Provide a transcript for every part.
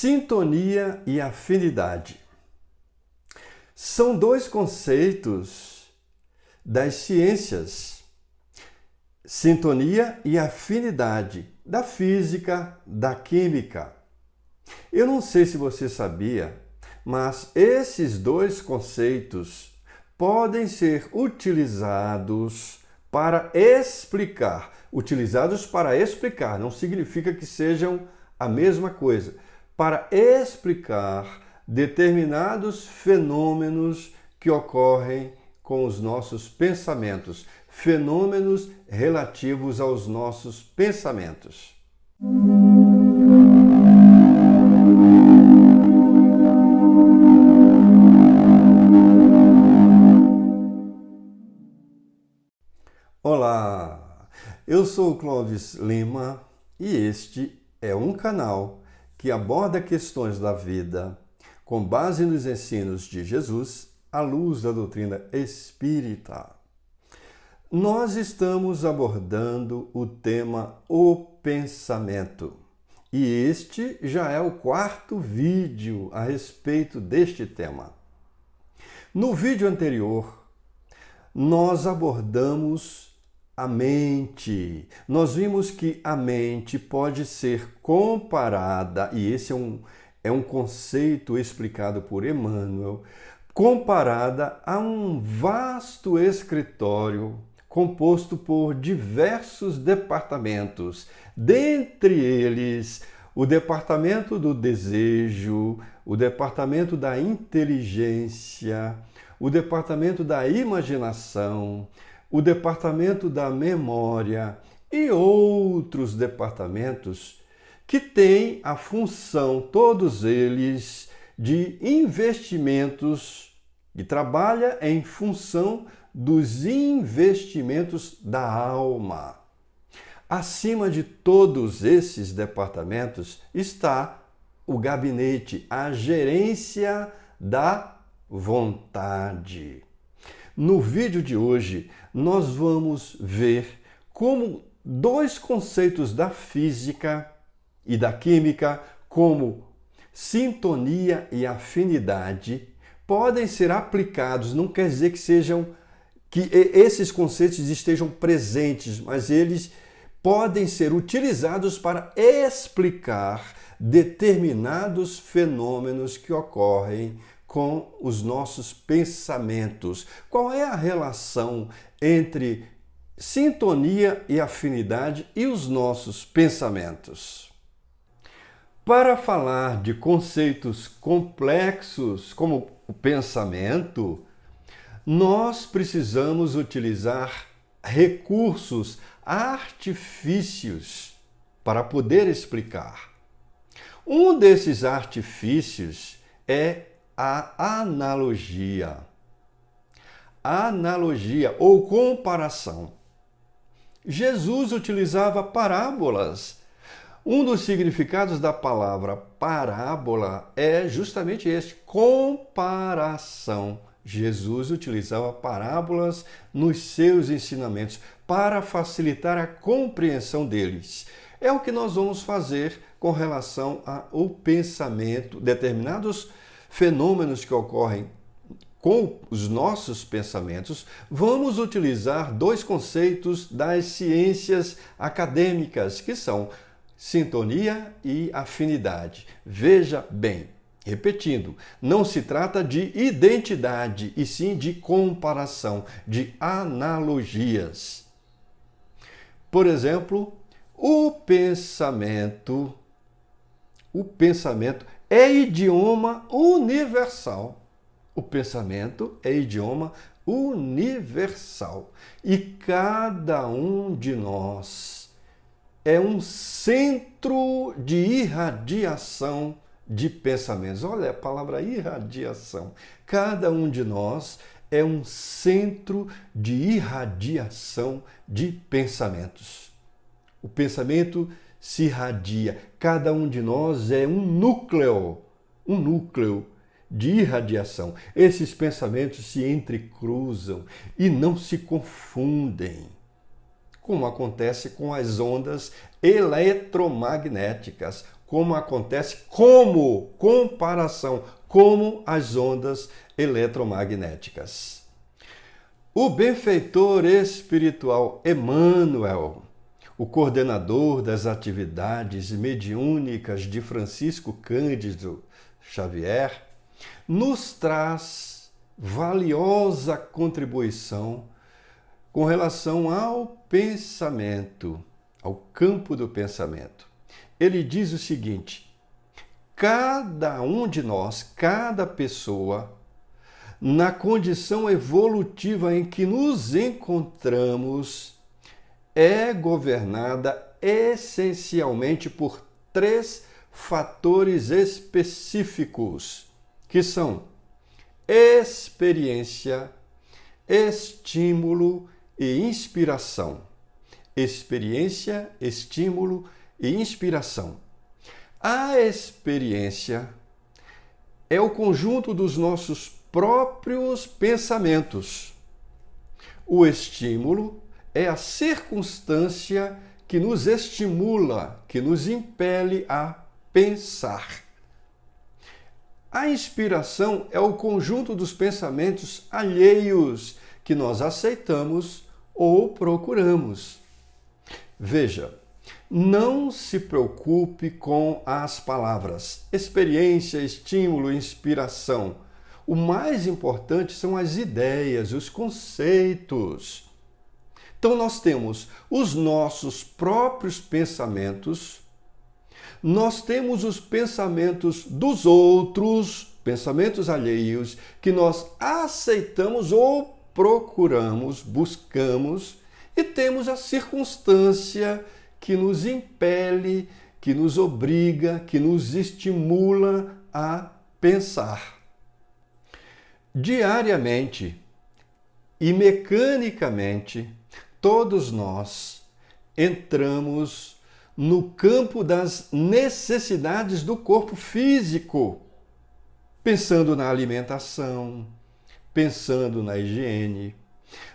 Sintonia e afinidade. São dois conceitos das ciências. Sintonia e afinidade, da física, da química. Eu não sei se você sabia, mas esses dois conceitos podem ser utilizados para explicar. Utilizados para explicar, não significa que sejam a mesma coisa. Para explicar determinados fenômenos que ocorrem com os nossos pensamentos, fenômenos relativos aos nossos pensamentos. Olá, eu sou o Clóvis Lima e este é um canal que aborda questões da vida com base nos ensinos de Jesus à luz da doutrina espírita. Nós estamos abordando o tema o pensamento e este já é o quarto vídeo a respeito deste tema. No vídeo anterior, nós abordamos a mente. Nós vimos que a mente pode ser comparada, e esse é um conceito explicado por Emmanuel, comparada a um vasto escritório composto por diversos departamentos, dentre eles o departamento do desejo, o departamento da inteligência, o departamento da imaginação, o departamento da memória e outros departamentos que têm a função, todos eles, de investimentos, e trabalha em função dos investimentos da alma. Acima de todos esses departamentos está o gabinete, a gerência da vontade. No vídeo de hoje, nós vamos ver como dois conceitos da física e da química, como sintonia e afinidade, podem ser aplicados. Não quer dizer que esses conceitos estejam presentes, mas eles podem ser utilizados para explicar determinados fenômenos que ocorrem com os nossos pensamentos. Qual é a relação entre sintonia e afinidade e os nossos pensamentos? Para falar de conceitos complexos como o pensamento, nós precisamos utilizar recursos, artifícios para poder explicar. Um desses artifícios é a analogia. Analogia ou comparação. Jesus utilizava parábolas. Um dos significados da palavra parábola é justamente este, comparação. Jesus utilizava parábolas nos seus ensinamentos para facilitar a compreensão deles. É o que nós vamos fazer com relação ao pensamento, determinados fenômenos que ocorrem com os nossos pensamentos. Vamos utilizar dois conceitos das ciências acadêmicas, que são sintonia e afinidade. Veja bem, repetindo, não se trata de identidade, e sim de comparação, de analogias. Por exemplo, o pensamento é idioma universal. O pensamento é idioma universal. E cada um de nós é um centro de irradiação de pensamentos. Olha a palavra irradiação. Cada um de nós é um centro de irradiação de pensamentos. O pensamento se irradia. Cada um de nós é um núcleo de irradiação. Esses pensamentos se entrecruzam e não se confundem, como acontece com as ondas eletromagnéticas, como acontece, como comparação, como as ondas eletromagnéticas. O benfeitor espiritual Emmanuel, o coordenador das atividades mediúnicas de Francisco Cândido Xavier, nos traz valiosa contribuição com relação ao pensamento, ao campo do pensamento. Ele diz o seguinte: cada um de nós, cada pessoa, na condição evolutiva em que nos encontramos, é governada essencialmente por 3 fatores específicos, que são experiência, estímulo e inspiração. Experiência, estímulo e inspiração. A experiência é o conjunto dos nossos próprios pensamentos. O estímulo é a circunstância que nos estimula, que nos impele a pensar. A inspiração é o conjunto dos pensamentos alheios que nós aceitamos ou procuramos. Veja, não se preocupe com as palavras experiência, estímulo, inspiração. O mais importante são as ideias, os conceitos. Então nós temos os nossos próprios pensamentos, nós temos os pensamentos dos outros, pensamentos alheios, que nós aceitamos ou procuramos, buscamos, e temos a circunstância que nos impele, que nos obriga, que nos estimula a pensar. Diariamente e mecanicamente, todos nós entramos no campo das necessidades do corpo físico, pensando na alimentação, pensando na higiene,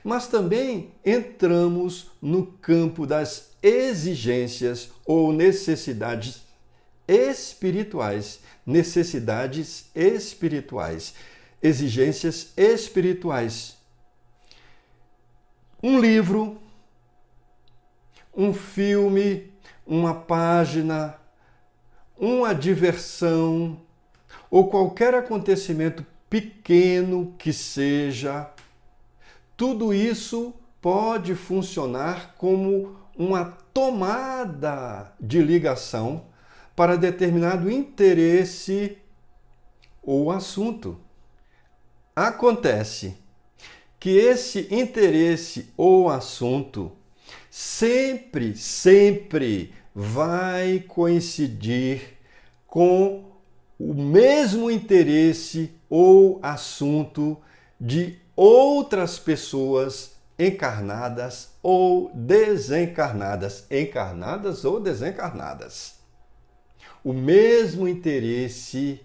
mas também entramos no campo das exigências ou necessidades espirituais, exigências espirituais. Um livro, um filme, uma página, uma diversão ou qualquer acontecimento pequeno que seja, tudo isso pode funcionar como uma tomada de ligação para determinado interesse ou assunto. Acontece que esse interesse ou assunto sempre vai coincidir com o mesmo interesse ou assunto de outras pessoas encarnadas ou desencarnadas, encarnadas ou desencarnadas. O mesmo interesse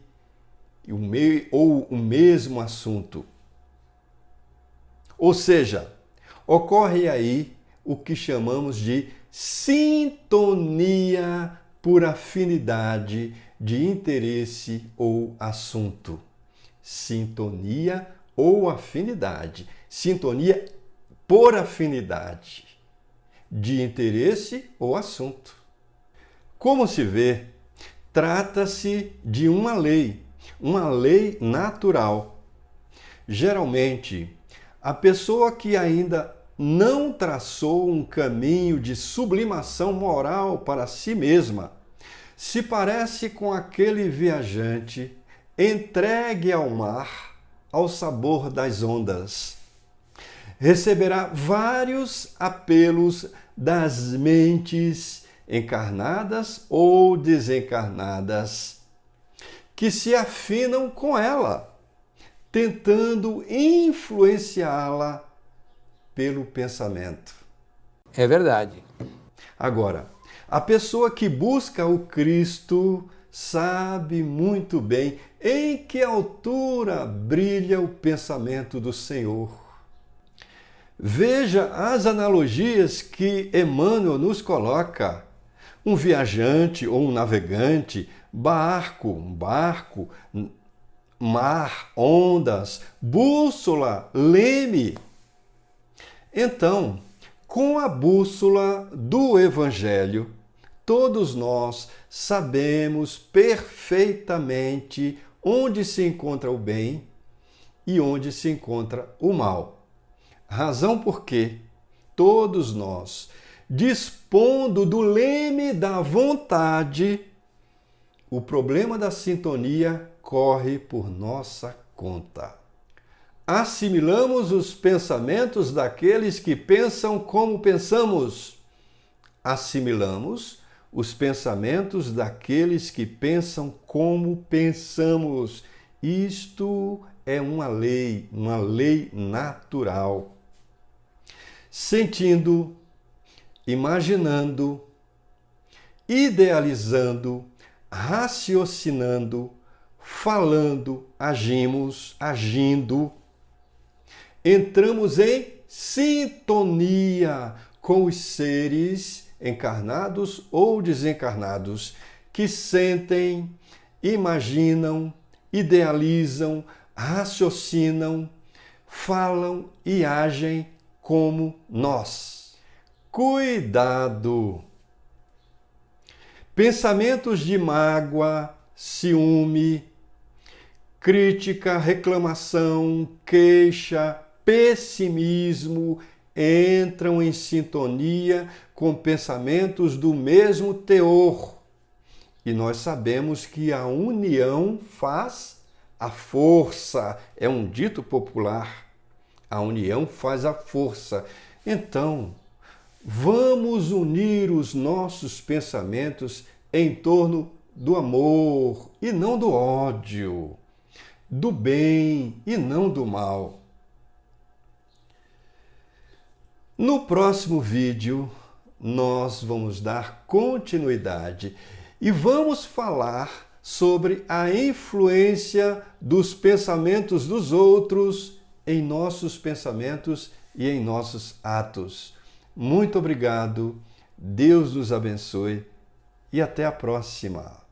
ou o mesmo assunto. Ou seja, ocorre aí o que chamamos de sintonia por afinidade de interesse ou assunto. Sintonia ou afinidade. Sintonia por afinidade de interesse ou assunto. Como se vê, trata-se de uma lei natural. Geralmente, a pessoa que ainda não traçou um caminho de sublimação moral para si mesma se parece com aquele viajante entregue ao mar, ao sabor das ondas. Receberá vários apelos das mentes encarnadas ou desencarnadas que se afinam com ela, tentando influenciá-la pelo pensamento. É verdade. Agora, a pessoa que busca o Cristo sabe muito bem em que altura brilha o pensamento do Senhor. Veja as analogias que Emmanuel nos coloca Um viajante ou um navegante, um barco, mar, ondas, bússola, leme. Então, com a bússola do Evangelho, todos nós sabemos perfeitamente onde se encontra o bem e onde se encontra o mal. Razão porque todos nós, dispondo do leme da vontade, o problema da sintonia corre por nossa conta. Assimilamos os pensamentos daqueles que pensam como pensamos. Assimilamos os pensamentos daqueles que pensam como pensamos. Isto é uma lei natural. Sentindo, imaginando, idealizando, raciocinando, falando, agindo, entramos em sintonia com os seres encarnados ou desencarnados que sentem, imaginam, idealizam, raciocinam, falam e agem como nós. Cuidado! Pensamentos de mágoa, ciúme, crítica, reclamação, queixa, pessimismo entram em sintonia com pensamentos do mesmo teor. E nós sabemos que a união faz a força. É um dito popular. A união faz a força. Então, vamos unir os nossos pensamentos em torno do amor e não do ódio, do bem e não do mal. No próximo vídeo, nós vamos dar continuidade e vamos falar sobre a influência dos pensamentos dos outros em nossos pensamentos e em nossos atos. Muito obrigado, Deus nos abençoe e até a próxima.